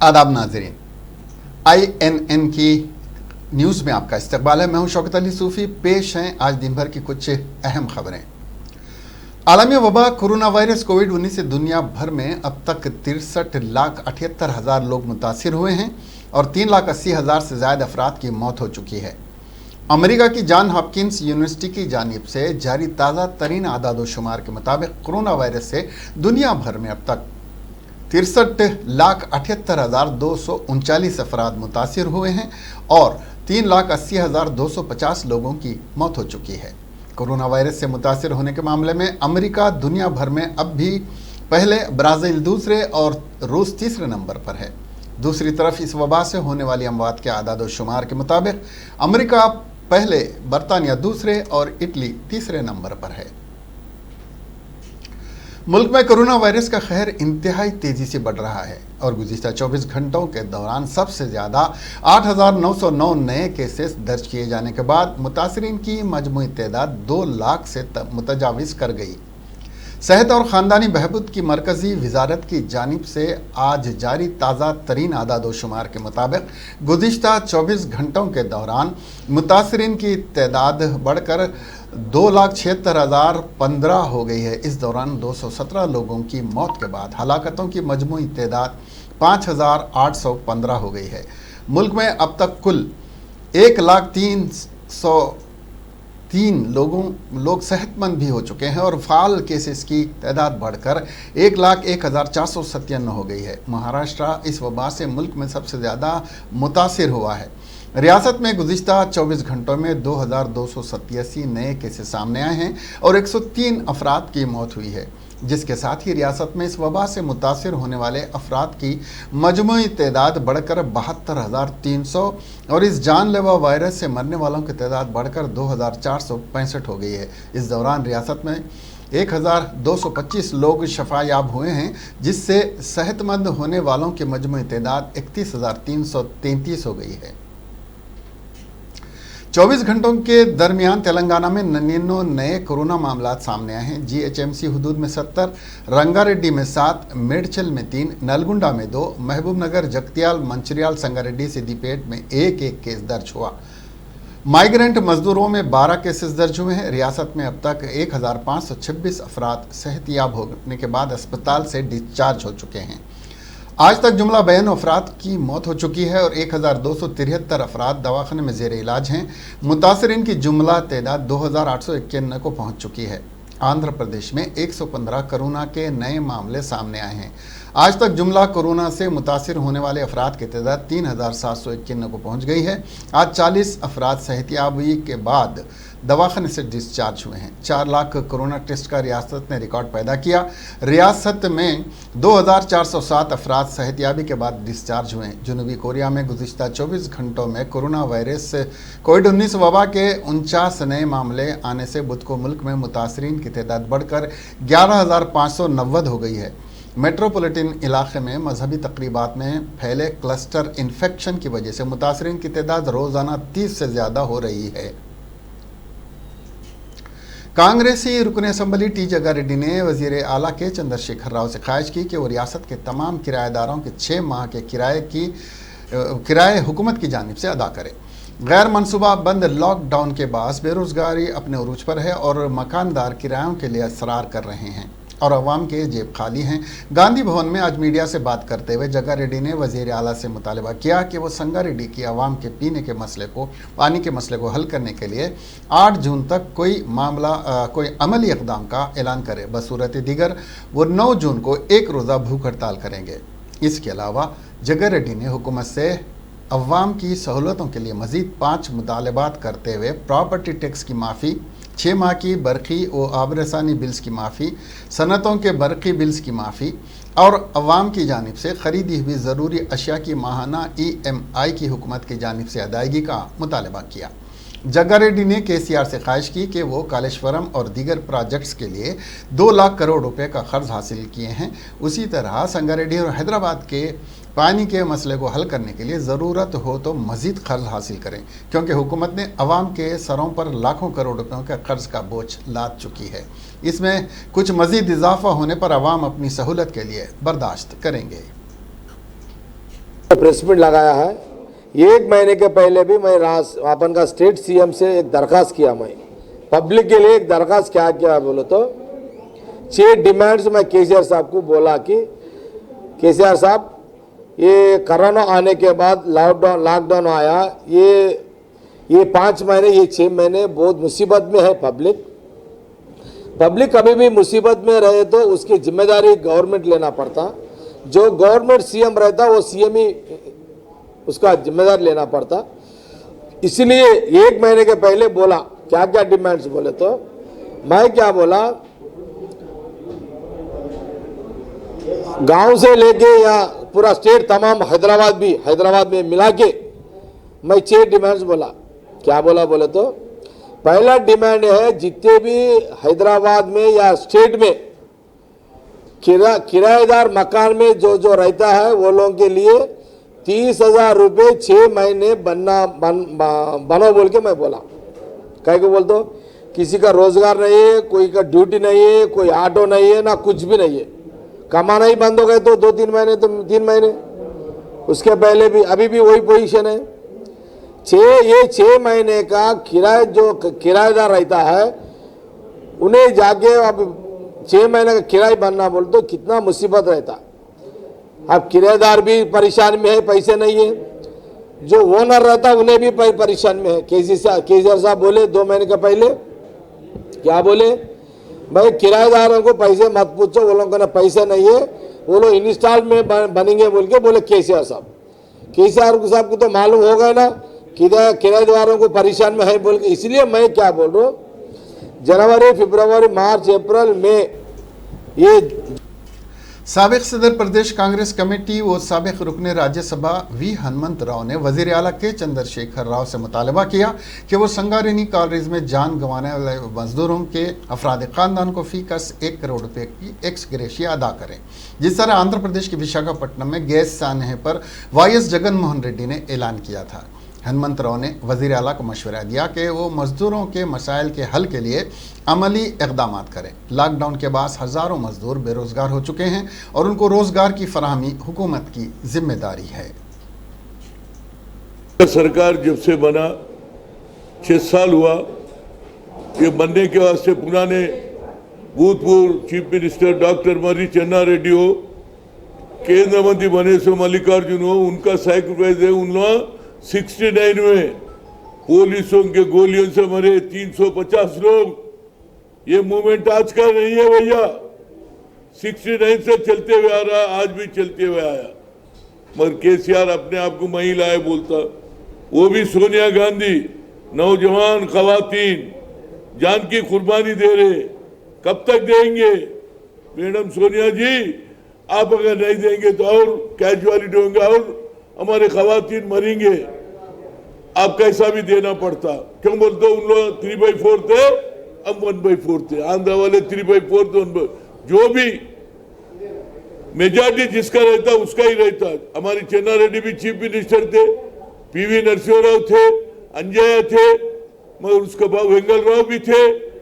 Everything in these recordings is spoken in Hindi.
आदाब नाज़रीन, INN की न्यूज़ में आपका इस्तकबाल है। मैं हूं शौकत अली सूफ़ी। पेश हैं आज दिन भर की कुछ अहम खबरें। आलमी वबा कोरोना वायरस कोविड-19 से दुनिया भर में अब तक 63,78,000 लोग मुतासिर हुए हैं और 3,80,000 से ज़्यादा अफराद की मौत हो चुकी है। अमेरिका की जॉन हॉपकिंस यूनिवर्सिटी की जानिब से जारी ताज़ा तरीन आदाद-ओ-शुमार के मुताबिक कोरोना वायरस से दुनिया भर में अब तक 63,78,239 अफराद मुतासिर हुए हैं और 3,80,250 लोगों की मौत हो चुकी है। कोरोना वायरस से मुतासिर होने के मामले में अमेरिका दुनिया भर में अब भी पहले, ब्राज़ील दूसरे और रूस तीसरे नंबर पर है। दूसरी तरफ इस वबा से होने वाली अमवात के आदाद-ओ-शुमार के मुताबिक अमेरिका पहले, बरतानिया दूसरे और इटली तीसरे नंबर पर है। मुल्क में कोरोना वायरस का कहर इंतहाई तेज़ी से बढ़ रहा है और गुज़िश्ता 24 घंटों के दौरान सबसे ज़्यादा 8,909 नए केसेस दर्ज किए जाने के बाद मुतासरीन की मजमूई तादाद 2 लाख से मुतजाविज़ कर गई। सेहत और ख़ानदानी बहबूद की मरकज़ी वजारत की जानिब से आज जारी ताज़ा तरीन आदाद-ओ-शुमार के मुताबिक गुज़िश्ता 24 घंटों के दौरान मुतासरीन की तादाद बढ़कर 2,76,015 हो गई है। इस दौरान 217 लोगों की मौत के बाद हलाकतों की मजमूई तादाद 5,815 हो गई है। मुल्क में अब तक कुल 1,03,003 लोग सेहतमंद भी हो चुके हैं और फ़ाल केसेस की तादाद बढ़कर 1,01,497 हो गई है। महाराष्ट्र इस वबा से मुल्क में सबसे ज़्यादा मुतासिर हुआ है। रियासत में गुज़िश्ता 24 घंटों में 2,287 नए केसेस सामने आए हैं और 103 अफराद की मौत हुई है, जिसके साथ ही रियासत में इस वबा से मुतासिर होने वाले अफराद की मजमूई तादाद बढ़कर 72,300 और इस जानलेवा वायरस से मरने वालों की तादाद बढ़कर 2,465 हो गई है। इस दौरान रियासत में 1,225 लोग शफायाब हुए हैं, जिससे सेहतमंद होने वालों की मजमूई तादाद 31,333 हो गई है। 24 घंटों के दरमियान तेलंगाना में 99 नए कोरोना मामला सामने आए हैं। GHMC हदूद में 70, रंगारेड्डी में 7, मेडचल में 3, नलगुंडा में 2, महबूब नगर, जगतियाल, मंचिरियाल, संगारेड्डी, सिद्दीपेट में एक केस दर्ज हुआ। माइग्रेंट मजदूरों में 12 केसेस दर्ज हुए हैं। रियासत में अब तक 1,526 अफराद सेहतियाब होने के बाद अस्पताल से डिस्चार्ज हो चुके हैं। आज तक जुमला 52 अफराद की मौत हो चुकी है और 1,273 अफराद दवाखाने में ज़ेर इलाज हैं। मुतासरीन की जुमला तादाद 2,891 को पहुँच चुकी है। आंध्र प्रदेश में 115 कोरोना के नए मामले सामने आए हैं। आज तक जुमला कोरोना से मुतासिर होने वाले अफराद की तादाद 3,791 को पहुँच गई है। आज 40 अफराद सेहतियाबी के बाद दवाखाने से डिस्चार्ज हुए हैं। 4 लाख कोरोना टेस्ट का रियासत ने रिकॉर्ड पैदा किया। रियासत में 2,407 अफराद सेहतियाबी के बाद डिस्चार्ज हुए हैं। जनूबी कोरिया में गुज़िश्ता 24 घंटों में कोरोना वायरस कोविड-19 वबा के 49 नए मामले आने से बुध को मुल्क में मुतासरीन की तादाद बढ़कर 11,590 हो गई है। मेट्रोपॉलिटन इलाके में मजहबी तकरीबात में फैले क्लस्टर इन्फेक्शन की वजह से मुतासरीन की तादाद रोज़ाना 30 से ज़्यादा हो रही है। कांग्रेसी रुकन असम्बली टी जग्गारेड्डी ने वज़ीर आला के चंद्रशेखर राव से ख्वाहिश की कि वो रियासत के तमाम किराएदारों के 6 माह के किराए हुकूमत की जानिब से अदा करे। गैर मनसूबा बंद लॉकडाउन के बाद बेरोज़गारी अपने उरूज पर है और मकानदार किरायों के लिए असरार कर रहे हैं और अवाम के जेब खाली हैं। गांधी भवन में आज मीडिया से बात करते हुए जग्गारेड्डी ने वज़ीर आला से मुतालबा किया कि वो संगारेड्डी की अवाम के पानी के मसले को हल करने के लिए 8 जून तक कोई अमली इक़दाम का ऐलान करे। बसूरत दीगर वो 9 जून को 1 रोज़ा भूख हड़ताल करेंगे। इसके अलावा जग्गारेड्डी ने हुकूमत से अवाम की सहूलतों के लिए मज़ीद 5 मुतालबात करते हुए प्रॉपर्टी टैक्स की माफ़ी, 6 माह की बरक़ी व आबरसानी बिल्स की माफ़ी, सनतों के बरक़ी बिल्स की माफ़ी और अवाम की जानिब से ख़रीदी हुई ज़रूरी अशिया की माहाना EMI की हुकूमत की जानिब से अदायगी का मुतालबा किया। जग्गारेड्डी ने KCR से ख्वाहिश की कि वो कालेश्वरम और दीगर प्रोजेक्ट्स के लिए 2 लाख करोड़ रुपए का कर्ज हासिल किए हैं। उसी तरह संगारेड्डी और हैदराबाद के पानी के मसले को हल करने के लिए ज़रूरत हो तो मज़ीद कर्ज हासिल करें, क्योंकि हुकूमत ने अवाम के सरों पर लाखों करोड़ रुपयों का कर्ज का बोझ लाद चुकी है। इसमें कुछ मज़ीद इजाफा होने पर अवाम अपनी सहूलत के लिए बर्दाश्त करेंगे। प्रेस मीट लगाया है। 1 महीने के पहले भी मैं अपन का स्टेट सीएम से एक दरखास्त किया, मैं पब्लिक के लिए एक दरखास्त क्या किया बोलो तो 6 डिमांड्स मैं केसीआर साहब को बोला कि केसीआर साहब ये कोरोना आने के बाद लॉकडाउन आया, ये 5 महीने ये 6 महीने बहुत मुसीबत में है पब्लिक कभी भी मुसीबत में रहे तो उसकी जिम्मेदारी गवर्नमेंट लेना पड़ता। जो गवर्नमेंट सीएम रहता वो सीएम ही उसका जिम्मेदार लेना पड़ता। इसलिए 1 महीने के पहले बोला क्या क्या डिमांड्स बोले तो मैं क्या बोला, गांव से लेके या पूरा स्टेट तमाम हैदराबाद में मिला के मैं 6 डिमांड्स बोला। क्या बोला बोले तो पहला डिमांड है जितने भी हैदराबाद में या स्टेट में किराएदार मकान में जो रहता है वो लोगों के लिए 30,000 रुपये 6 महीने बनो बोल के मैं बोला। कह के बोल दो किसी का रोजगार नहीं है, कोई का ड्यूटी नहीं है, कोई ऑटो नहीं है, ना कुछ भी नहीं है, कमाना ही बंद हो गए तो 2-3 महीने तो 3 महीने, उसके पहले भी अभी भी वही पोजीशन है। 6 महीने का जो किराएदार रहता है उन्हें जाके अब 6 महीने का किराया बनना बोल तो कितना मुसीबत रहता। अब किराएदार भी परेशान में है, पैसे नहीं है, जो ओनर रहता उन्हें भी परेशान में है। केसीआर साहब बोले 2 महीने का पहले क्या बोले, भाई किराएदारों को पैसे मत पूछो, वो लोगों को पैसे नहीं है, वो लोग इंस्टॉल में बनेंगे बोल के बोले केसीआर साहब को तो मालूम हो गया ना किराएदारों को परेशान में है बोल के। इसलिए मैं क्या बोल रहा हूँ, जनवरी, फरवरी, मार्च, अप्रैल, मई ये साबिक सदर प्रदेश कांग्रेस कमेटी व साबिक रुकने राज्यसभा वी हनुमंत राव ने वजीर आला के चंद्रशेखर राव से मुतालबा किया कि वो संगारेनी कॉलेज में जान गंवाने वाले मजदूरों के अफराद खानदान को फीकस 1 करोड़ रुपए की एक्स ग्रेशिया अदा करें। जिस तरह आंध्र प्रदेश के विशाखापट्टनम में गैस सानहे पर वाईएस जगन मोहन रेड्डी ने ऐलान किया था। हनुमंत राव ने वजीर आला को मशवरा दिया कि वो मजदूरों के मसाइल के हल के लिए अमली इक़दाम करें। लॉकडाउन के बाद हज़ारों मजदूर बेरोज़गार हो चुके हैं और उनको रोज़गार की फराहमी हुकूमत की जिम्मेदारी है। सरकार जब से बना 6 साल हुआ, ये बनने के वास्ते पुराने भूतपूर्व चीफ मिनिस्टर डॉक्टर मर्री चन्ना रेड्डी हो, केंद्र मंत्री बने से मल्लिकार्जुन हो, उनका सैक्रिफाइस है। उन लोग 69 में पुलिसों के गोलियों से मरे 350 लोग। ये मूवमेंट आज का नहीं है भैया, 69 से चलते हुए आ रहा, आज भी चलते हुए आया। मगर केसीआर अपने आप को महिला है बोलता, वो भी सोनिया गांधी नौजवान खवातीन जान की कुर्बानी दे रहे, कब तक देंगे मैडम सोनिया जी? आप अगर नहीं देंगे तो और कैजुअलिटी होंगे और हमारे खवातीन मरेंगे। आप कैसा भी देना पड़ता, क्यों बोलते उन लोग 3/4 थे, अब 1/4 थे। आंध्र वाले 3/4 थे, जो भी मेजॉरिटी जिसका रहता उसका ही रहता। हमारी चन्ना रेड्डी भी चीफ मिनिस्टर थे, पीवी नरसिंह राव थे, अंजया थे, मगर उसके बाद वेंगल राव भी थे,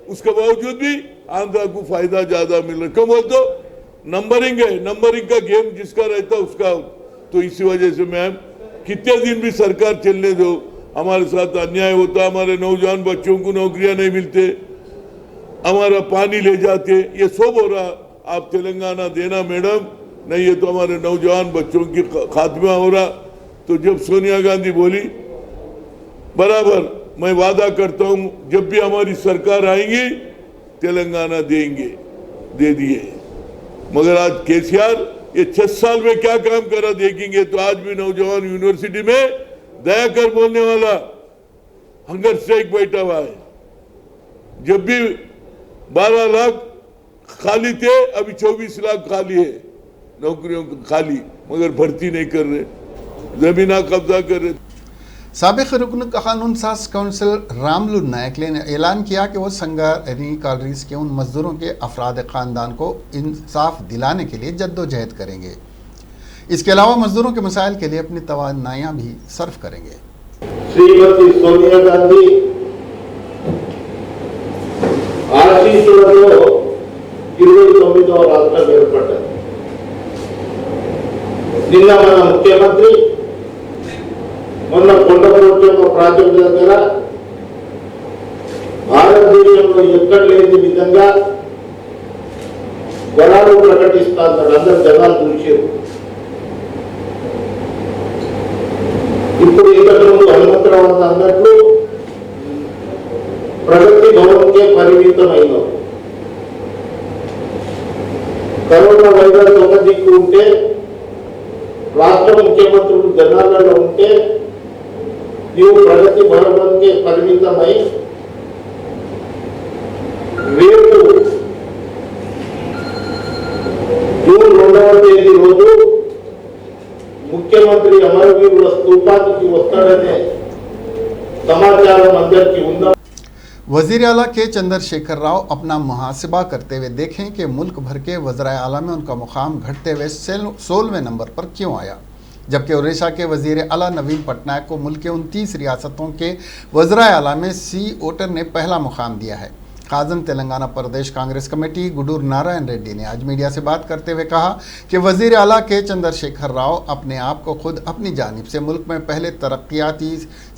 उसके बावजूद भी आंध्र को फायदा ज्यादा मिल रहा। क्यों बोलते नंबरिंग है, नंबरिंग का गेम जिसका रहता उसका। तो इसी वजह से मैम कितने दिन भी सरकार चलने दो, हमारे साथ अन्याय होता, हमारे नौजवान बच्चों को नौकरियां नहीं मिलते, हमारा पानी ले जाते, ये सब हो रहा। आप तेलंगाना देना मैडम, नहीं ये तो हमारे नौजवान बच्चों की खात्मा हो रहा। तो जब सोनिया गांधी बोली, बराबर मैं वादा करता हूं जब भी हमारी सरकार आएगी तेलंगाना देंगे, दे दिए। मगर आज केसीआर ये 6 साल में क्या काम करा देखेंगे तो आज भी नौजवान यूनिवर्सिटी में दया कर बोलने वाला हंगर स्ट्राइक बैठा हुआ है। जब भी 12 लाख खाली थे, अभी 24 लाख खाली है, नौकरियों खाली, मगर भर्ती नहीं कर रहे, जमीना कब्जा कर रहे। साबिक रुकन कानून साज काउंसिल रामलू नायक ने ऐलान किया कि वो संगारेनी कॉलेज के उन मजदूरों के अफराद ख़ानदान को इंसाफ दिलाने के लिए जद्दोजहद करेंगे। इसके अलावा मजदूरों के मसाइल के लिए अपनी तवानाइयाँ भी सर्फ करेंगे। श्रीमती सोनिया गांधी ఆశీస్సులతో 29వ రాష్ట్రం ఏర్పడ్డది. నిన్న మన ముఖ్యమంత్రి మొన్న కొండపూర్తి ఒక ప్రాజెక్టు దగ్గర భారతదేశంలో ఎక్కడ లేని విధంగా గొడవలు ప్రకటిస్తారు. అందరు జనాలు చూసారు. ఇప్పుడు ఇంతకు ముందు హనుమంతరావు అన్నట్లు ప్రగతి భవన్కే పరిమితమైన కరోనా వైరస్ ఒక దిక్కు ఉంటే రాష్ట్ర ముఖ్యమంత్రులు జనాలలో ఉంటే నీవు ప్రగతి భవన్కే పరిమితమై రేపు జూన్ 2వ తేదీ రోజు ముఖ్యమంత్రి అమరవీరుల స్తూపానికి వస్తాడనే సమాచారం అందరికీ ఉందా? वजीर आला के चंद्रशेखर राव अपना मुहासिबा करते हुए देखें कि मुल्क भर के वज़राए आला में उनका मुकाम घटते हुए 16वें नंबर पर क्यों आया, जबकि उड़ीसा के वजीर आला नवीन पटनायक को मुल्क के 29 रियासतों के वज़राए आला में सी वोटर ने पहला मुकाम दिया है। काजन तेलंगाना प्रदेश कांग्रेस कमेटी गुडूर नारायण रेड्डी ने आज मीडिया से बात करते हुए कहा कि वजीर आला के चंद्रशेखर राव अपने आप को खुद अपनी जानिब से मुल्क में पहले तरक्याती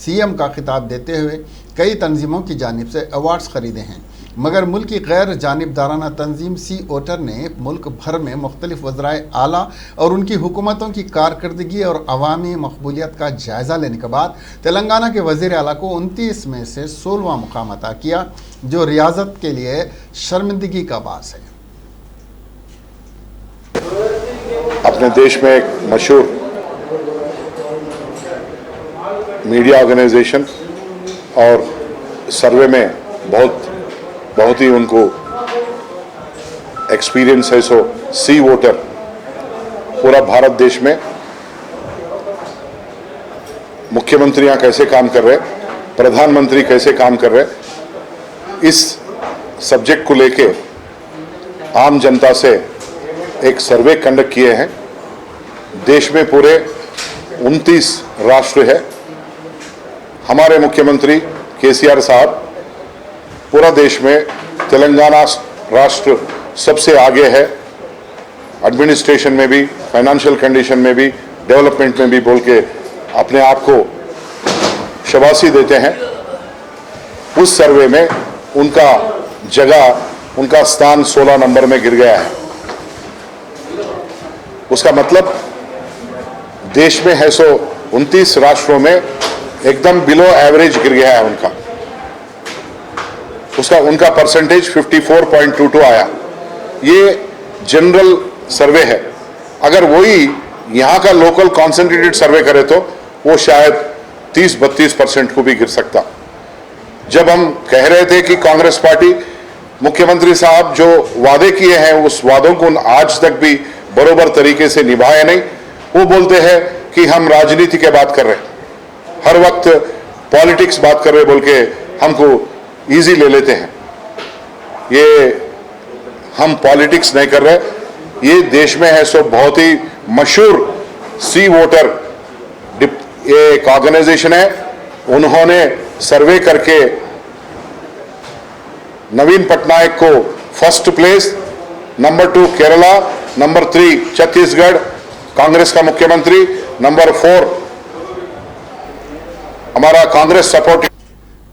सीएम का खिताब देते हुए कई तंजीमों की जानिब से अवार्ड्स खरीदे हैं, मगर मुल्क की गैर जानिबदाराना तंजीम सी वोटर ने मुल्क भर में मुख्तलिफ वज़राए आला और उनकी हुकूमतों की कारकर्दगी और अवामी मकबूलियत का जायज़ा लेने के बाद तेलंगाना के वज़ीर आला को 29 में से 16वां मुकाम अता किया, जो रियासत के लिए शर्मिंदगी का बास है। अपने देश में एक मशहूर मीडिया ऑर्गेनाइजेशन और सर्वे में बहुत ही उनको एक्सपीरियंस है, सो सी वोटर पूरा भारत देश में मुख्यमंत्रियां कैसे काम कर रहे, प्रधानमंत्री कैसे काम कर रहे, इस सब्जेक्ट को लेके आम जनता से एक सर्वे कंडक्ट किए हैं। देश में पूरे 29 राष्ट्र है। हमारे मुख्यमंत्री केसीआर साहब पूरा देश में तेलंगाना राष्ट्र सबसे आगे है, एडमिनिस्ट्रेशन में भी, फाइनेंशियल कंडीशन में भी, डेवलपमेंट में भी बोल के अपने आप को शाबाशी देते हैं। उस सर्वे में उनका जगह, उनका स्थान 16 नंबर में गिर गया है। उसका मतलब देश में है सो 29 राष्ट्रों में एकदम बिलो एवरेज गिर गया है उनका परसेंटेज 54.22 आया। ये जनरल सर्वे है। अगर वही यहाँ का लोकल कॉन्सेंट्रेटेड सर्वे करे तो वो शायद 30-32% को भी गिर सकता। जब हम कह रहे थे कि कांग्रेस पार्टी, मुख्यमंत्री साहब जो वादे किए हैं उस वादों को आज तक भी बरोबर तरीके से निभाए नहीं, वो बोलते हैं कि हम राजनीति के बात कर रहे हैं, हर वक्त पॉलिटिक्स बात कर रहे बोल के हमको इजी ले लेते हैं। ये हम पॉलिटिक्स नहीं कर रहे, ये देश में है सो बहुत ही मशहूर सी वोटर ये एक ऑर्गेनाइजेशन है। उन्होंने सर्वे करके नवीन पटनायक को first place, number 2 Kerala, number 3 Chhattisgarh Congress का मुख्यमंत्री, नंबर 4 हमारा Congress support.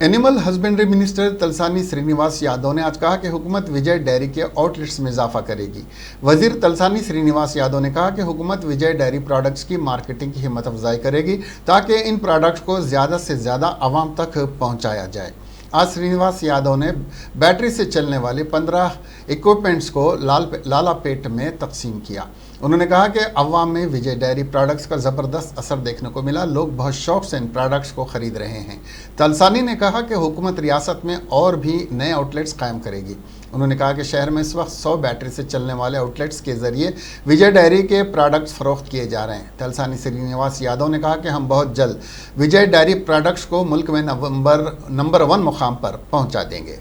Animal husbandry minister Talasani Srinivas Yadav ने आज कहा कि हुकूमत विजय डेयरी के आउटलेट्स में इजाफा करेगी। वजीर तलसानी श्रीनिवास यादव ने कहा कि हुकूमत विजय डेयरी प्रोडक्ट्स की मार्केटिंग की हिम्मत अफजाई करेगी ताकि इन प्रोडक्ट्स को ज़्यादा से ज़्यादा आवाम तक पहुँचाया जाए। आज श्रीनिवास यादव ने बैटरी से चलने वाले 15 इक्विपमेंट्स को लालापेट में तकसीम किया। उन्होंने कहा कि अवाम में विजय डेयरी प्रोडक्ट्स का ज़बरदस्त असर देखने को मिला, लोग बहुत शौक़ से इन प्रोडक्ट्स को ख़रीद रहे हैं। तलसानी ने कहा कि हुकूमत रियासत में और भी नए आउटलेट्स कायम करेगी। उन्होंने कहा कि शहर में इस वक्त 100 बैटरी से चलने वाले आउटलेट्स के ज़रिए विजय डेयरी के प्रोडक्ट्स फ़रोख्त किए जा रहे हैं। तलसानी श्रीनिवास यादव ने कहा कि हम बहुत जल्द विजय डेयरी प्रोडक्ट्स को मुल्क में नंबर 1 मुकाम पर पहुँचा देंगे।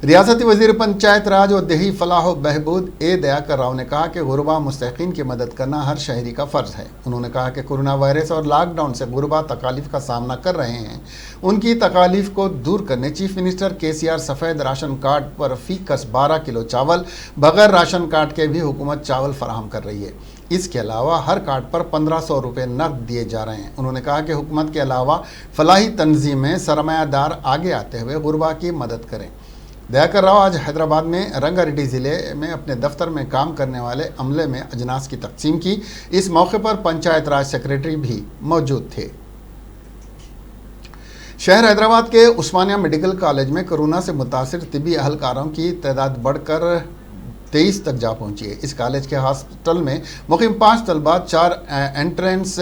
रियासती वजीर पंचायत राज और देही फलाह व बहबूद ए दयाकर राव ने कहा कि गुरबा मुस्तहिकीन की मदद करना हर शहरी का फ़र्ज़ है। उन्होंने कहा कि कोरोना वायरस और लॉकडाउन से गुरबा तकालीफ का सामना कर रहे हैं, उनकी तकालीफ को दूर करने चीफ मिनिस्टर केसीआर सफ़ेद राशन कार्ड पर फ़ी कस 12 किलो चावल, बगैर राशन कार्ड के भी हुकूमत चावल फराहम कर रही है। इसके अलावा हर कार्ड पर 1500 रुपये नकद दिए जा रहे हैं। उन्होंने कहा कि हुकूमत के अलावा फलाही तंजीमें सरमायादार आगे आते हुए गुरबा की मदद करें। दयाकर राव आज हैदराबाद में रंगारेड्डी ज़िले में अपने दफ्तर में काम करने वाले अमले में अजनास की तकसीम की। इस मौके पर पंचायत राज सेक्रेटरी भी मौजूद थे। शहर हैदराबाद के उस्मानिया मेडिकल कॉलेज में कोरोना से मुतासिर तिबी अहलकारों की तादाद बढ़कर 23 तक जा पहुंची है। इस कॉलेज के हॉस्पिटल में मुकीम 5 तलबा, 4 एंट्रेंस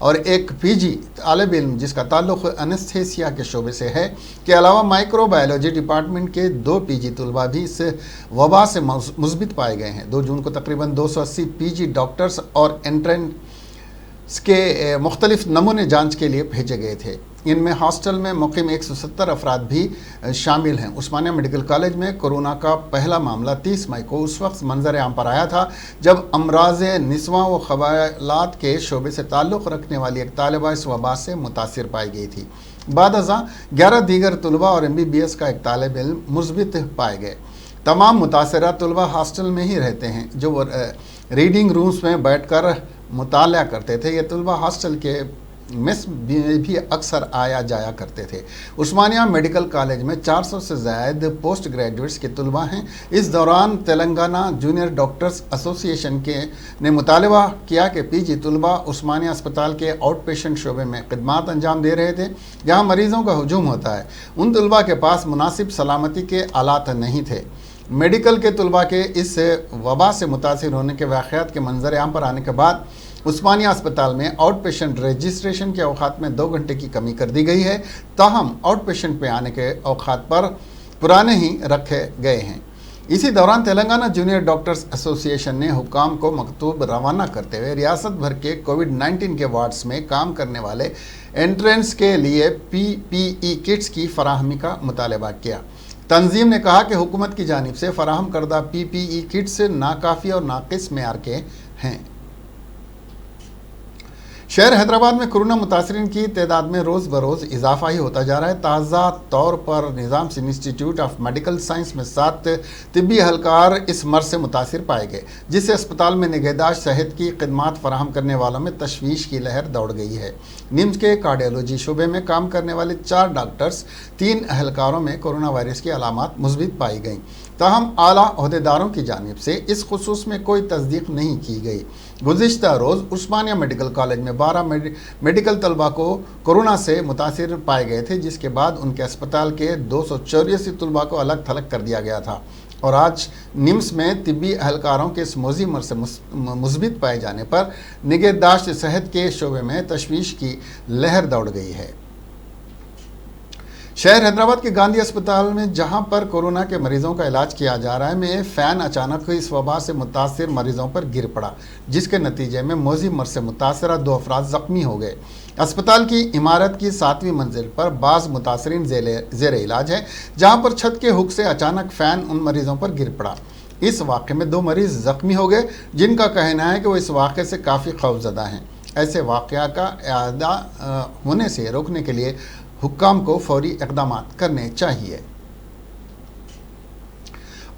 और 1 पीजी तालिब इल्म जिसका ताल्लुक़ एनेस्थेसिया के शोबे से है के अलावा माइक्रोबायोलॉजी डिपार्टमेंट के 2 पीजी तलबा भी इस वबा से मुस्बित पाए गए हैं। 2 जून को तकरीबन 280 पीजी डॉक्टर्स और एंट्रेंस के मुख्तलिफ नमूने जांच के लिए भेजे गए थे। इनमें हॉस्टल में मुकीम 170 अफराद भी शामिल हैं। उस्मानिया मेडिकल कॉलेज में कोरोना का पहला मामला 30 मई को उस वक्त मंजर आम पर आया था जब अमराज निस्वां व ख़बालात के शोबे से ताल्लुक़ रखने वाली एक तालिबा इस वबा से मुतासिर पाई गई थी। बाद अज़ां 11 दीगर तलबा और MBBS का एक तालिब इल्म मुस्बित पाए गए। तमाम मुतासरा तलबा हॉस्टल में ही रहते हैं जो वो रीडिंग रूम्स में बैठकर मुताला करते थे। ये तलबा हॉस्टल के मेस में भी अक्सर आया जाया करते थे। उस्मानिया मेडिकल कॉलेज में 400 से ज़ायद पोस्ट ग्रेजुएट्स के तलबा हैं। इस दौरान तेलंगाना जूनियर डॉक्टर्स एसोसिएशन के ने मुतालबा किया कि पीजी तलबा उस्मानिया अस्पताल के आउट पेशेंट शोबे में खिदमात अंजाम दे रहे थे जहाँ मरीज़ों का हजूम होता है। उन तलबा के पास मुनासिब सलामती के आलात नहीं थे। मेडिकल के तलबा के इस वबा से मुतासिर होने के वाक़यात के मंजर आम पर आने के बाद उस्मानिया अस्पताल में आउट पेशेंट रजिस्ट्रेशन के औकात में 2 घंटे की कमी कर दी गई है। ताहम आउट पेशेंट पे आने के औकात पर पुराने ही रखे गए हैं। इसी दौरान तेलंगाना जूनियर डॉक्टर्स एसोसिएशन ने हुकाम को मकतूब रवाना करते हुए रियासत भर के कोविड-19 के वार्ड्स में काम करने वाले एंट्रेंस के लिए PPE किट्स की फराहमी का मुतालबा किया। तंजीम ने कहा कि हुकूमत की जानिब से फराहम करदा PPE किट्स नाकाफ़ी और नाकिस मेयार के हैं। शहर हैदराबाद में कोरोना मुतासरीन की तादाद में रोज़ बरोज़ इजाफा ही होता जा रहा है। ताज़ा तौर पर निज़ाम इंस्टीट्यूट ऑफ मेडिकल साइंस में 7 तिब्बी अहलकार इस मर्ज से मुतासिर पाए गए, जिससे अस्पताल में निगहदाश्त सेहत की खिदमात फराहम करने वालों में तशवीश की लहर दौड़ गई है। निम्स के कार्डियोलॉजी शोबे में काम करने वाले 4 डॉक्टर्स 3 अहलकारों में कोरोना वायरस की अलामात मुस्बित पाई गई। ताहम आला ओहदेदारों की जानिब से इस खुसूस में कोई तस्दीक नहीं की गई। गुज़िश्ता रोज़ उस्मानिया मेडिकल कॉलेज में 12 मेडिकल तलबा को कोरोना से मुतासिर पाए गए थे, जिसके बाद उनके अस्पताल के 284 तलबा को अलग थलग कर दिया गया था। और आज निम्स में तिब्बी अहलकारों के इस मौजी मर्ज से मुस्बित पाए जाने पर निगहदाश्त सेहत के शोबे में तशवीश की लहर दौड़ गई है। शहर हैदराबाद के गांधी अस्पताल में जहां पर कोरोना के मरीजों का इलाज किया जा रहा है में फ़ैन अचानक इस वबा से मुतासिर मरीजों पर गिर पड़ा, जिसके नतीजे में मौजी मर्ज से मुतासरा 2 अफराद ज़ख्मी हो गए। अस्पताल की इमारत की 7वीं मंजिल पर बाज़ मुतासरीन ज़ेर इलाज है, जहां पर छत के हुक से अचानक फ़ैन उन मरीजों पर गिर पड़ा। इस वाक़े में 2 मरीज़ ज़ख्मी हो गए, जिनका कहना है कि वो इस वाक़े से काफ़ी खौफज़दा हैं। ऐसे वाक़या का इआदा होने से रोकने के लिए हुक्काम को फौरी इक़दाम करने चाहिए।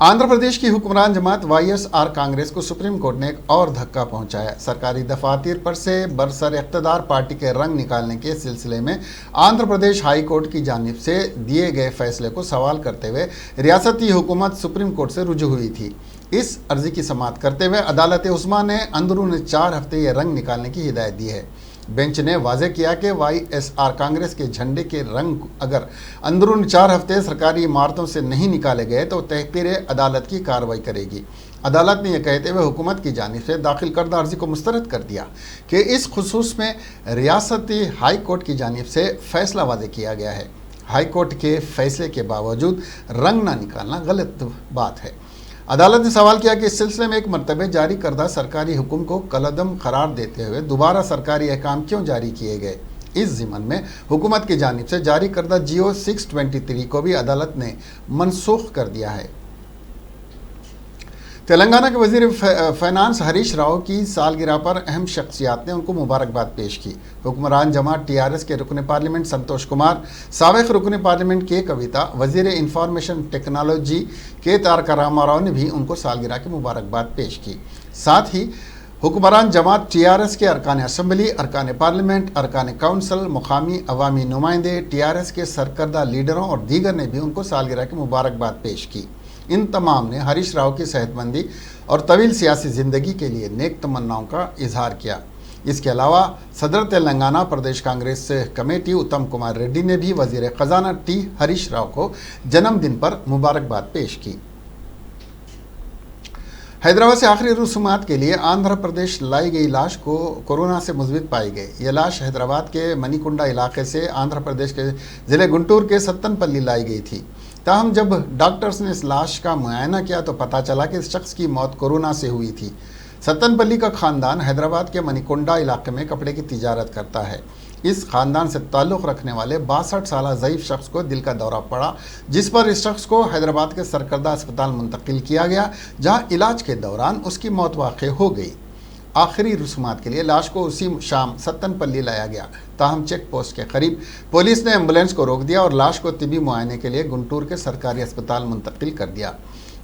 आंध्र प्रदेश की हुक्मरान जमात YSR कांग्रेस को सुप्रीम कोर्ट ने एक और धक्का पहुंचाया। सरकारी दफातर पर से बरसर इक़्तिदार पार्टी के रंग निकालने के सिलसिले में आंध्र प्रदेश हाई कोर्ट की जानिब से दिए गए फैसले को सवाल करते हुए रियासती हुकूमत सुप्रीम कोर्ट से रुजू हुई थी। इस अर्जी की समाअत करते हुए अदालत उस्मा ने अंदरून 4 हफ्ते ये रंग निकालने की हिदायत दी है। बेंच ने वाज़ेह किया कि YSR कांग्रेस के झंडे के रंग अगर अंदरून 4 हफ्ते सरकारी इमारतों से नहीं निकाले गए तो तहकीर अदालत की कार्रवाई करेगी। अदालत ने यह कहते हुए हुकूमत की जानिब से दाखिल करदा अर्जी को मुस्तरद कर दिया कि इस खुसूस में रियासती हाई कोर्ट की जानिब से फैसला वाज़ेह किया गया है। हाई कोर्ट के फैसले के बावजूद रंग ना निकालना गलत बात है। अदालत ने सवाल किया कि इस सिलसिले में एक मरतबे जारी करदा सरकारी हुक्म को कलअदम करार देते हुए दोबारा सरकारी अहकाम क्यों जारी किए गए। इस ज़िमन में हुकूमत की जानिब से जारी करदा GO 623 को भी अदालत ने मनसूख कर दिया है। तेलंगाना के वज़ीर फ़ाइनेंस हरीश राव की सालगिरह पर अहम शख्सियात ने उनको मुबारकबाद पेश की। हुक्मरान जमात TRS के रुकन पार्लियामेंट संतोष कुमार, साबिक़ रुकन पार्लियामेंट के कविता, वज़ीर इंफॉर्मेशन टेक्नोलॉजी के तारका रामाराव ने भी उनको सालगिरह की मुबारकबाद पेश की। साथ ही हुक्मरान जमात टीआरएस के अरकान असम्बली, अरकान पार्लियामेंट, अरकान काउंसिल, मुकामी अवामी नुमाइंदे, टीआरएस के सरकर्दा लीडरों और दीगर ने भी उनको सालगिरह की मुबारकबाद पेश की। इन तमाम ने हरीश राव की सेहतमंदी और तवील सियासी ज़िंदगी के लिए नेक तमन्नाओं का इजहार किया। इसके अलावा सदर तेलंगाना प्रदेश कांग्रेस कमेटी उत्तम कुमार रेड्डी ने भी वजीर खजाना टी हरीश राव को जन्मदिन पर मुबारकबाद पेश की। हैदराबाद से आखिरी रसूमात के लिए आंध्र प्रदेश लाई गई लाश को कोरोना से मुस्बित पाई गई। यह लाश हैदराबाद के मणिकुंडा इलाके से आंध्र प्रदेश के ज़िले गुंटूर के सत्तनपल्ली लाई गई थी। ताहम जब डॉक्टर्स ने इस लाश का मुआयना किया तो पता चला कि इस शख्स की मौत कोरोना से हुई थी। सत्तनपल्ली का खानदान हैदराबाद के मणिकुंडा इलाके में कपड़े की तिजारत करता है। इस खानदान से ताल्लुक़ रखने वाले 62 साल ज़ईफ़ शख्स को दिल का दौरा पड़ा, जिस पर इस शख्स को हैदराबाद के सरकर्दा अस्पताल मुंतकिल किया गया, जहां इलाज के दौरान उसकी मौत वाक़ हो गई। आखिरी रसूमात के लिए लाश को उसी शाम सत्तनपल्ली लाया गया। ताहम चेक पोस्ट के करीब पुलिस ने एम्बुलेंस को रोक दिया और लाश को तिबी मुआयने के लिए गुंटूर के सरकारी अस्पताल मुंतकिल कर दिया।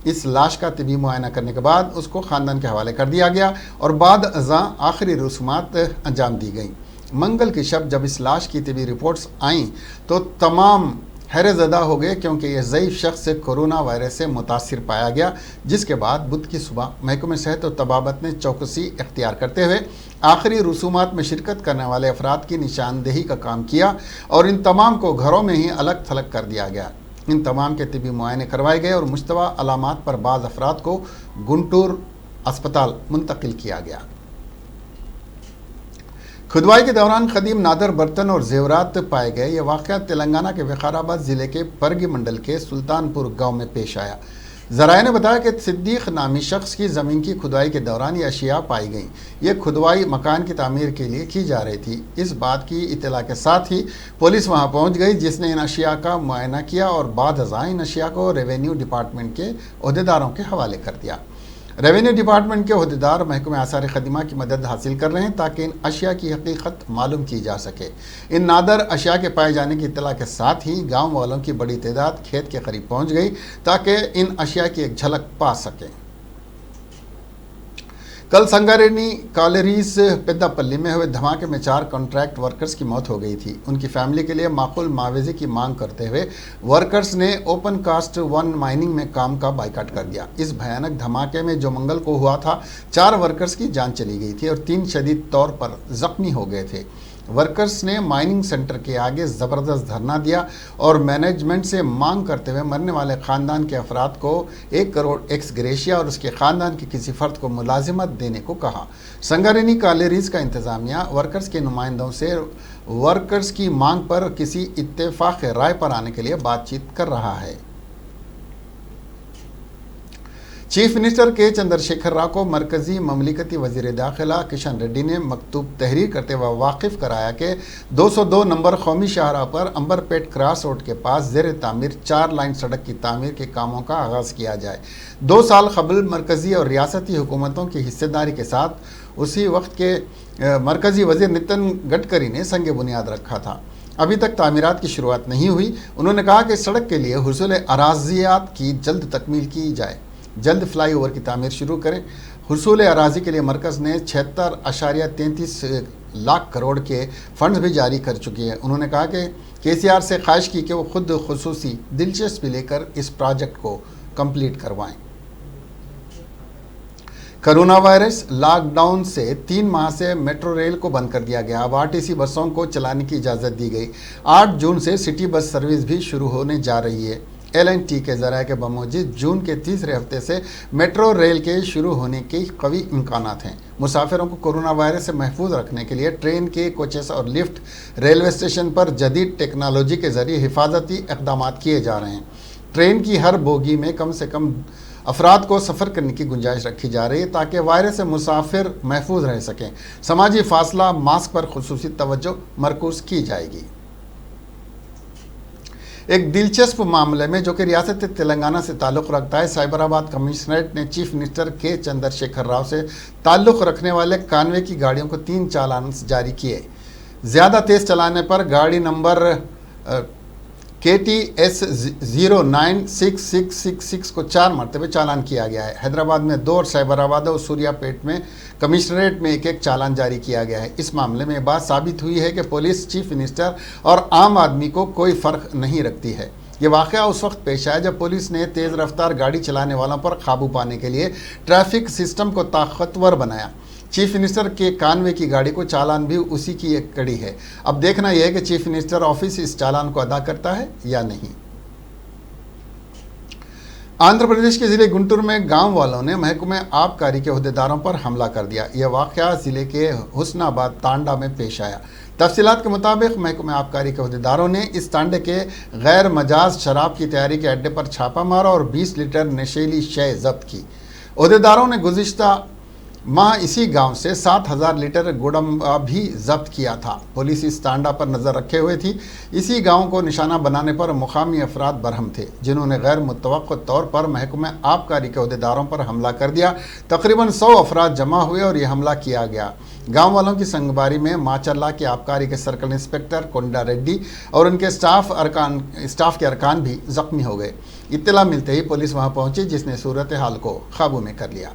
इस लाश का तिबी मुआयना करने के बाद उसको ख़ानदान के हवाले कर दिया गया और बाद अज़ां आखिरी रसूमात अंजाम दी गई। मंगल की शब जब इस लाश की तिबी रिपोर्ट्स आईं तो तमाम हैरतज़दा हो गए, क्योंकि यह ज़ईफ़ शख्स कोरोना वायरस से मुतासिर पाया गया, जिसके बाद बुध की सुबह महकमे सेहत और तबाबत ने चौकसी इख्तियार करते हुए आखिरी रसूमात में शिरकत करने वाले अफराद की निशानदेही का काम किया और इन तमाम को घरों में ही अलग थलग कर दिया गया। इन तमाम के तिबी मुआयने करवाए गए और मुश्तबा अलामात पर बाज़ अफराद को गुंटूर अस्पताल मुंतकिल किया गया। खुदवाई के दौरान कदीम नादर बर्तन और जेवरात पाए गए। ये वाक़या तेलंगाना के विकाराबाद ज़िले के परगी मंडल के सुल्तानपुर गांव में पेश आया। ज़राए ने बताया कि सिद्दीक नामी शख्स की ज़मीन की खुदाई के दौरान ये अशिया पाई गईं। ये खुदवाई मकान की तामीर के लिए की जा रही थी। इस बात की इत्तला के साथ ही पुलिस वहां पहुंच गई, जिसने इन अशिया का मुआयना किया और बाद अज़ां इन अशिया को रेवेन्यू डिपार्टमेंट के अहदेदारों के हवाले कर दिया। रेवेन्यू डिपार्टमेंट के अहदेदार महकमे आसार खदमा की मदद हासिल कर रहे हैं ताकि इन अशिया की हकीकत मालूम की जा सके। इन नादर अशिया के पाए जाने की इत्तला के साथ ही गांव वालों की बड़ी तादाद खेत के करीब पहुंच गई ताकि इन अशिया की एक झलक पा सकें। कल संगारेड्डी कॉलेरीज पेद्दापल्ली में हुए धमाके में 4 कॉन्ट्रैक्ट वर्कर्स की मौत हो गई थी। उनकी फैमिली के लिए माकूल मुआवजे की मांग करते हुए वर्कर्स ने ओपन कास्ट 1 माइनिंग में काम का बाइकाट कर दिया। इस भयानक धमाके में जो मंगल को हुआ था, 4 वर्कर्स की जान चली गई थी और 3 शदीद तौर पर जख्मी हो गए थे। वर्कर्स ने माइनिंग सेंटर के आगे ज़बरदस्त धरना दिया और मैनेजमेंट से मांग करते हुए मरने वाले ख़ानदान के अफराद को 1 करोड़ एक्स ग्रेशिया और उसके ख़ानदान के किसी फ़र्द को मुलाजिमत देने को कहा। संगारेड्डी कॉलेरीज का इंतज़ामिया वर्कर्स के नुमाइंदों से वर्कर्स की मांग पर किसी इत्तेफाक राय पर आने के लिए बातचीत कर रहा है। चीफ मिनिस्टर के चंद्रशेखर राव को मरकजी ममलिकती वजीर दाखिला किशन रेड्डी ने मकतूब तहरीर करते हुए वाकिफ़ कराया कि 202 नंबर कौमी शाहराह पर अंबरपेट क्रॉस रोड के पास ज़ेर तामीर 4 लाइन सड़क की तामीर के कामों का आगाज़ किया जाए। 2 साल कबल मरकजी और रियासती हुकूमतों की हिस्सेदारी के साथ उसी वक्त के मरकजी वजीर नितिन गडकरी ने संग बुनियाद रखा था। अभी तक तामीरात की शुरुआत नहीं हुई। उन्होंने कहा कि सड़क के लिए हुसूल अराजियात की जल्द तकमील की जाए, जल्द फ्लाईओवर की तामीर शुरू करें। हुसूल अराजी के लिए मरकज़ ने 76.33 लाख करोड़ के फंड्स भी जारी कर चुकी है। उन्होंने कहा कि KCR से ख्वाहिश की कि वो खुद खुसूसी दिलचस्पी लेकर इस प्रोजेक्ट को कंप्लीट करवाएं। कोरोना वायरस लॉकडाउन से 3 माह से मेट्रो रेल को बंद कर दिया गया। अब RTC बसों को चलाने की इजाज़त दी गई। 8 जून से सिटी बस सर्विस भी शुरू होने जा रही है। LNT के ज़राए के बमौजूद जून के तीसरे हफ्ते से मेट्रो रेल के शुरू होने के कवी इम्कानात हैं। मुसाफिरों को कोरोना वायरस से महफूज रखने के लिए ट्रेन के कोचेस और लिफ्ट रेलवे स्टेशन पर जदीद टेक्नोलॉजी के ज़रिए हिफाजती इक़दाम किए जा रहे हैं। ट्रेन की हर बोगी में कम से कम अफराद को सफ़र करने की गुंजाइश रखी जा रही है ताकि वायरस से मुसाफिर महफूज रह सकें। समाजी फासला, मास्क पर खुसूसी तवज्जो मरकूज़ की जाएगी। एक दिलचस्प मामले में जो कि रियासत तेलंगाना से ताल्लुक़ रखता है, साइबराबाद कमिश्नरेट ने चीफ मिनिस्टर के चंद्रशेखर राव से ताल्लुक़ रखने वाले कानवे की गाड़ियों को 3 चालान जारी किए। ज़्यादा तेज़ चलाने पर गाड़ी नंबर KTS 096666 को 4 मरतबे चालान किया गया है। हैदराबाद में 2 और साइबराबाद और सूर्यापेट में कमिश्नरेट में एक चालान जारी किया गया है। इस मामले में बात साबित हुई है कि पुलिस चीफ मिनिस्टर और आम आदमी को कोई फ़र्क नहीं रखती है। ये वाक़या उस वक्त पेश आया जब पुलिस ने तेज़ रफ्तार गाड़ी चलाने वालों पर काबू पाने के लिए ट्रैफिक सिस्टम को ताकतवर बनाया। चीफ मिनिस्टर के कानवे की गाड़ी को चालान भी उसी की एक कड़ी है। अब देखना यह है कि चीफ मिनिस्टर ऑफिस इस चालान को अदा करता है या नहीं। आंध्र प्रदेश के ज़िले गुंटूर में गांव वालों ने महकमे आबकारी के अहदेदारों पर हमला कर दिया। यह वाक़या ज़िले के हुस्नाबाद तांडा में पेश आया। तफसीलात के मुताबिक महकमे आबकारी के अहदेदारों ने इस तांडे के गैर मजाज शराब की तैयारी के अड्डे पर छापा मारा और 20 लीटर नशीली शय जब्त की। अहदेदारों ने गुज़िश्ता माह इसी गांव से 7000 लीटर गुड़म्बा भी जब्त किया था। पुलिस इस तांडा पर नज़र रखे हुए थी। इसी गांव को निशाना बनाने पर मुकामी अफराद बरहम थे, जिन्होंने गैर मुतवक्किल तौर पर महकमे आबकारी के अहदेदारों पर हमला कर दिया। तकरीबन 100 अफराद जमा हुए और यह हमला किया गया। गांव वालों की संगबारी में माचल्ला के आबकारी के सर्कल इंस्पेक्टर कोंडा रेड्डी और उनके स्टाफ के अरकान भी जख्मी हो गए। इत्तला मिलते ही पुलिस वहां पहुंची, जिसने सूरत हाल को काबू में कर लिया।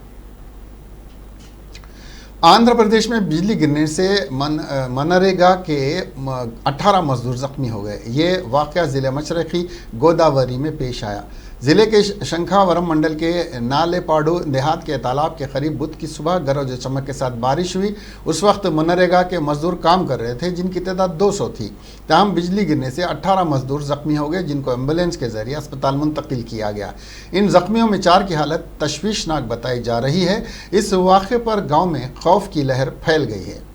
आंध्र प्रदेश में बिजली गिरने से मनरेगा के 18 मजदूर जख्मी हो गए। ये वाक़या ज़िले मशरक़ी गोदावरी में पेश आया। ज़िले के शंखावरम मंडल के नालेपाडू देहात के तालाब के करीब बुध की सुबह गरज चमक के साथ बारिश हुई। उस वक्त मनरेगा के मजदूर काम कर रहे थे, जिनकी तादाद 200 थी। ताहम बिजली गिरने से 18 मजदूर जख्मी हो गए, जिनको एम्बुलेंस के जरिए अस्पताल मुंतकिल किया गया। इन जख्मियों में 4 की हालत तशवीशनाक बताई जा रही है। इस वाक़े पर गाँव में खौफ की लहर फैल गई है।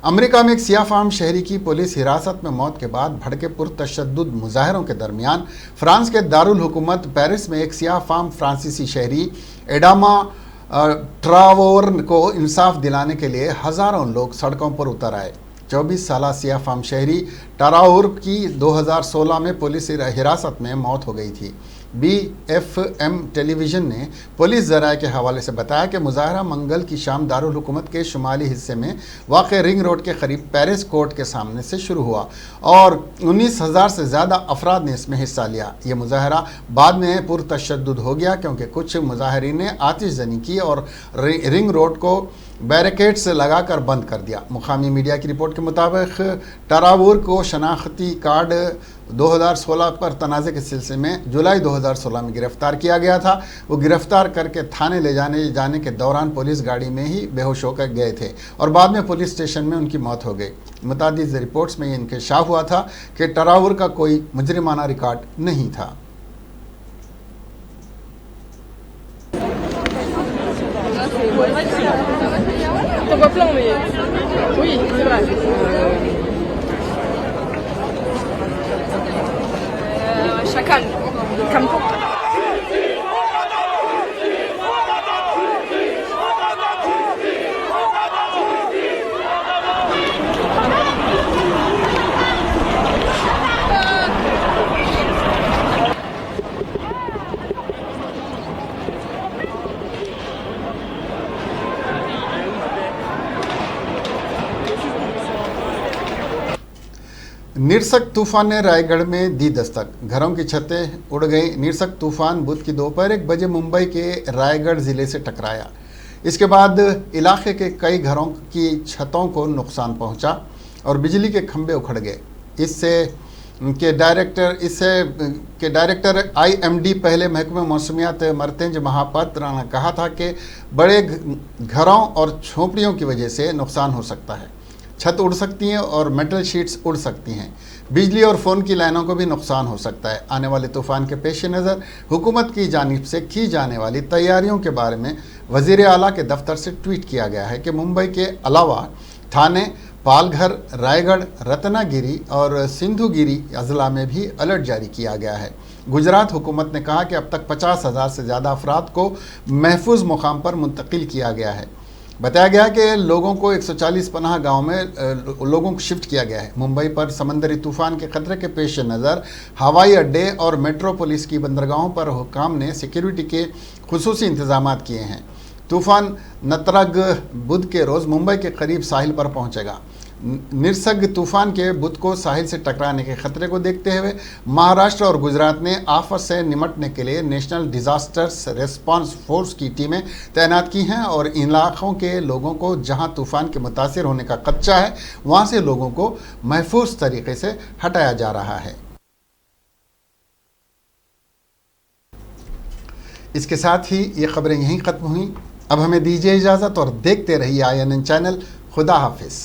अमेरिका में एक सिया फाम शहरी की पुलिस हिरासत में मौत के बाद भड़के पुरतशद्दुद मुजाहरों के दरमियान फ्रांस के दारुल हुकूमत पेरिस में एक सिया फाम फ्रांसीसी शहरी एडामा ट्रावोर को इंसाफ दिलाने के लिए हज़ारों लोग सड़कों पर उतर आए। 24 साला सिया फाम शहरी ट्रावोर की 2016 में पुलिस हिरासत में मौत हो गई थी। BFM टेलीविज़न ने पुलिस ज़राए के हवाले से बताया कि मुजाहरा मंगल की शाम दारुल हुकूमत के शुमाली हिस्से में वाक़ रिंग रोड के करीब पेरिस कोर्ट के सामने से शुरू हुआ और 19,000 से ज़्यादा अफराद ने इसमें हिस्सा लिया। ये मुजाहरा बाद में पुरतशद्दुद हो गया, क्योंकि कुछ मुजाहरीन ने आतिशज़नी की और रिंग रोड को बैरिकेड्स लगाकर बंद कर दिया। मुकामी मीडिया की रिपोर्ट के मुताबिक ट्रावोर को शनाख्ती कार्ड 2016 पर तनाज़े के सिलसिले में जुलाई 2016 में गिरफ्तार किया गया था। वो गिरफ्तार करके थाने ले जाने के दौरान पुलिस गाड़ी में ही बेहोश होकर गए थे और बाद में पुलिस स्टेशन में उनकी मौत हो गई। मुतादिद रिपोर्ट्स में इंकशाफ हुआ था कि ट्रावोर का कोई मुजरिमाना रिकॉर्ड नहीं था। Chacal. Campo. निरसक तूफान ने रायगढ़ में दी दस्तक। घरों की छतें उड़ गई। निरसक तूफान बुध की दोपहर 1 बजे मुंबई के रायगढ़ ज़िले से टकराया। इसके बाद इलाके के कई घरों की छतों को नुकसान पहुंचा और बिजली के खंभे उखड़ गए। इससे डायरेक्टर IMD पहले महकमे मौसमियात मर्तेंज महापात्रा ने कहा था कि बड़े घरों और झोंपड़ियों की वजह से नुकसान हो सकता है। छत उड़ सकती हैं और मेटल शीट्स उड़ सकती हैं। बिजली और फ़ोन की लाइनों को भी नुकसान हो सकता है। आने वाले तूफ़ान के पेश नज़र हुकूमत की जानिब से की जाने वाली तैयारियों के बारे में वज़ीर आला के दफ्तर से ट्वीट किया गया है कि मुंबई के अलावा थाने, पालघर, रायगढ़, रत्नागिरी और सिंधुगिरी अजला में भी अलर्ट जारी किया गया है। गुजरात हुकूमत ने कहा कि अब तक 50,000 से ज़्यादा अफराद को महफूज मुकाम पर मुंतकिल किया गया है। बताया गया कि लोगों को 140 पनाह गाँव में लोगों को शिफ्ट किया गया है। मुंबई पर समंदरी तूफ़ान के खतरे के पेश नज़र हवाई अड्डे और मेट्रोपोलिस की बंदरगाहों पर हुकाम ने सिक्योरिटी के खुसूसी इंतजाम किए हैं। तूफ़ान नतरग बुध के रोज़ मुंबई के करीब साहिल पर पहुंचेगा। निसर्ग तूफान के बुध को साहिल से टकराने के खतरे को देखते हुए महाराष्ट्र और गुजरात ने आफत से निपटने के लिए नेशनल डिजास्टर्स रिस्पांस फोर्स की टीमें तैनात की हैं और इन इलाकों के लोगों को जहां तूफान के मुतासिर होने का खदशा है वहां से लोगों को महफूज तरीके से हटाया जा रहा है। इसके साथ ही ये खबरें यहीं ख़त्म हुई। अब हमें दीजिए इजाज़त और देखते रहिए INN चैनल। खुदा हाफिज़।